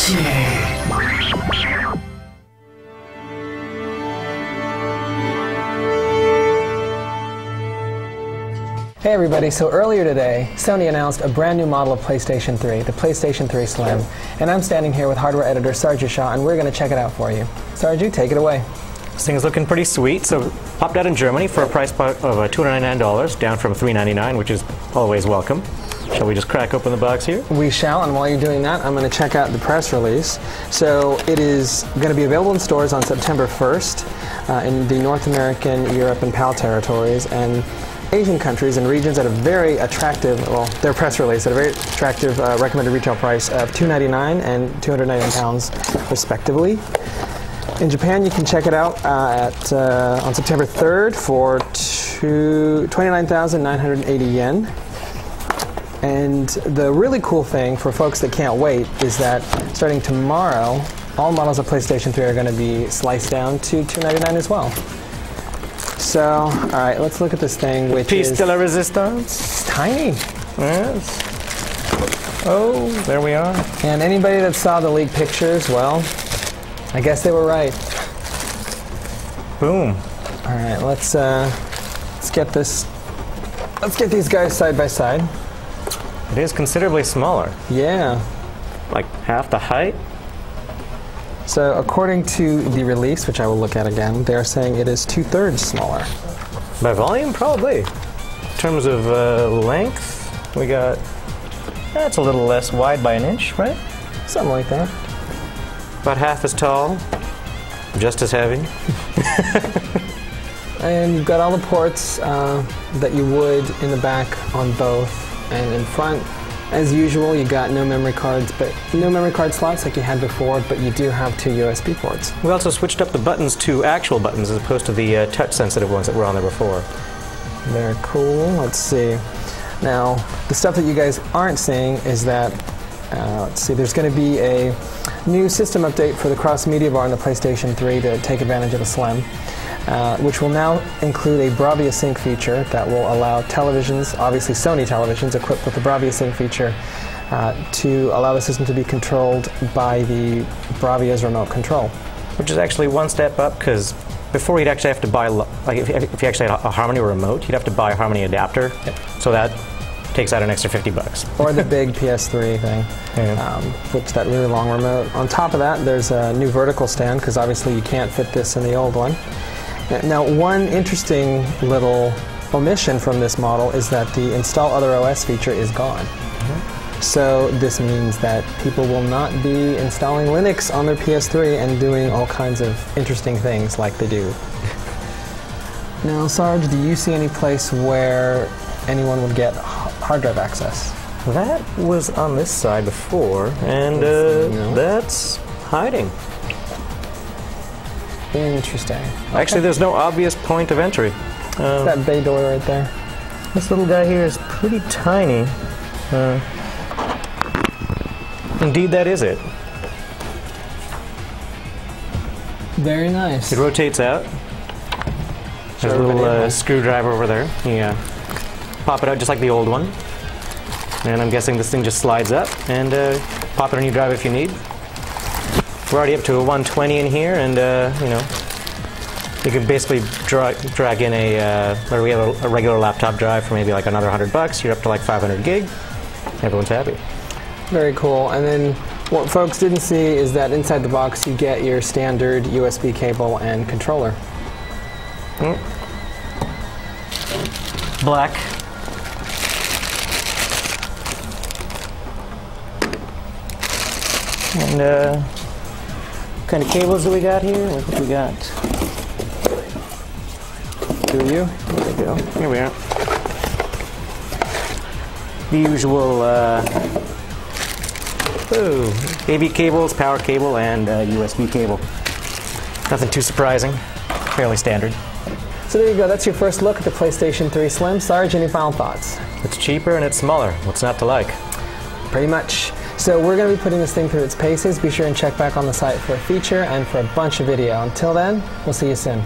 Hey everybody, so earlier today, Sony announced a brand new model of PlayStation 3, the PlayStation 3 Slim, and I'm standing here with hardware editor Sarju Shah, and we're going to check it out for you. Sarju, take it away. This thing is looking pretty sweet. So popped out in Germany for a price of $299, down from $399, which is always welcome. Shall we just crack open the box here? We shall, and while you're doing that, I'm going to check out the press release. So it is going to be available in stores on September 1st in the North American, Europe, and PAL territories, and Asian countries and regions at a very attractive, well, their press release at a very attractive recommended retail price of $299 and £299 respectively. In Japan, you can check it out on September 3rd for 29,980 yen. And the really cool thing for folks that can't wait is that starting tomorrow, all models of PlayStation 3 are going to be sliced down to $299 as well. So, all right, let's look at this thing, which Piece is de la resistance. It's tiny. Yes. Oh, there we are. And anybody that saw the leaked pictures, well, I guess they were right. Boom. All right, let's get this. Let's get these guys side by side. It is considerably smaller. Yeah. Like half the height. So according to the release, which I will look at again, they are saying it is 2/3 smaller. By volume, probably. In terms of length, we got, that's a little less wide by an inch, right? Something like that. About half as tall, just as heavy. And you've got all the ports that you would in the back on both, and in front, as usual, you got no memory cards, but no memory card slots like you had before, but you do have 2 USB ports. We also switched up the buttons to actual buttons as opposed to the touch-sensitive ones that were on there before. Very cool. Let's see. Now, the stuff that you guys aren't seeing is that, let's see, there's going to be a new system update for the cross-media bar on the PlayStation 3 to take advantage of the Slim, which will now include a Bravia Sync feature that will allow televisions, obviously Sony televisions equipped with the Bravia Sync feature, to allow the system to be controlled by the Bravia's remote control. Which is actually one step up, because before you'd actually have to buy, like if you actually had a Harmony remote, you'd have to buy a Harmony adapter. Yep. So that takes out an extra $50. Or the big PS3 thing, yeah. Which that really long remote. On top of that, there's a new vertical stand, because obviously you can't fit this in the old one. Now, one interesting little omission from this model is that the Install Other OS feature is gone. Mm-hmm. So this means that people will not be installing Linux on their PS3 and doing all kinds of interesting things like they do. Now, Sarge, do you see any place where anyone would get hard drive access? That was on this side before, and that's hiding. Interesting. Okay. Actually, there's no obvious point of entry. That bay door right there. This little guy here is pretty tiny. Indeed, that is it. Very nice. It rotates out. There's a little screwdriver over there. Yeah. Pop it out just like the old one. And I'm guessing this thing just slides up, and pop it on your drive if you need. We're already up to a 120 in here, and you know, you can basically drag in a regular laptop drive for maybe like another $100. You're up to like 500 gig. Everyone's happy. Very cool. And then what folks didn't see is that inside the box you get your standard USB cable and controller. Black. And what kind of cables do we got here? What do we got? Do you? There we go. Here we are. The usual AV cables, power cable, and USB cable. Nothing too surprising. Fairly standard. So there you go. That's your first look at the PlayStation 3 Slim. Sarge, any final thoughts? It's cheaper and it's smaller. What's not to like? Pretty much. So we're going to be putting this thing through its paces. Be sure and check back on the site for a feature and for a bunch of video. Until then, we'll see you soon.